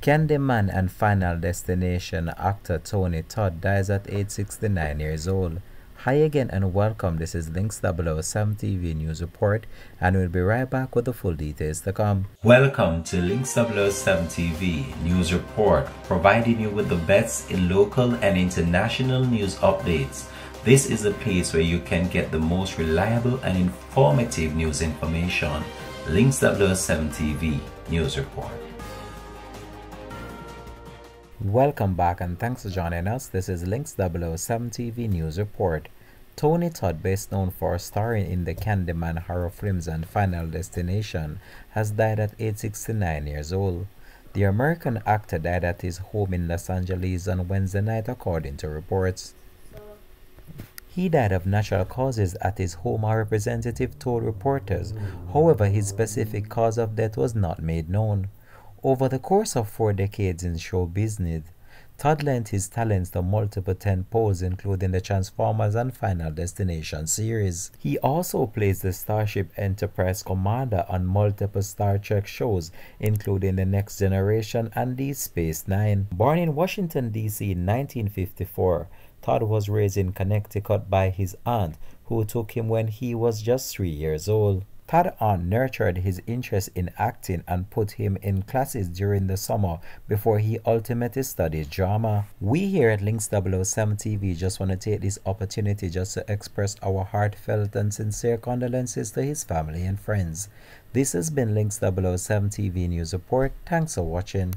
Candyman and Final Destination actor Tony Todd dies at age 69 years old. Hi again and welcome. This is Links 007 TV News Report, and we'll be right back with the full details to come. Welcome to Links 007 TV News Report, providing you with the best in local and international news updates. This is a place where you can get the most reliable and informative news information. Links 007 TV News Report. Welcome back and thanks for joining us. This is Links 007 TV News Report. Tony Todd, best known for starring in the Candyman horror films and Final Destination, has died at age 69 years old. The American actor died at his home in Los Angeles on Wednesday night, according to reports. He died of natural causes at his home, a representative told reporters. However, his specific cause of death was not made known. Over the course of 4 decades in show business, Todd lent his talents to multiple tentpoles, including the Transformers and Final Destination series. He also plays the Starship Enterprise commander on multiple Star Trek shows, including The Next Generation and Deep Space Nine. Born in Washington, D.C. in 1954, Todd was raised in Connecticut by his aunt, who took him when he was just 3 years old. Todd's aunt nurtured his interest in acting and put him in classes during the summer before he ultimately studied drama. We here at Links 007 TV just want to take this opportunity just to express our heartfelt and sincere condolences to his family and friends. This has been Links 007 TV News Report. Thanks for watching.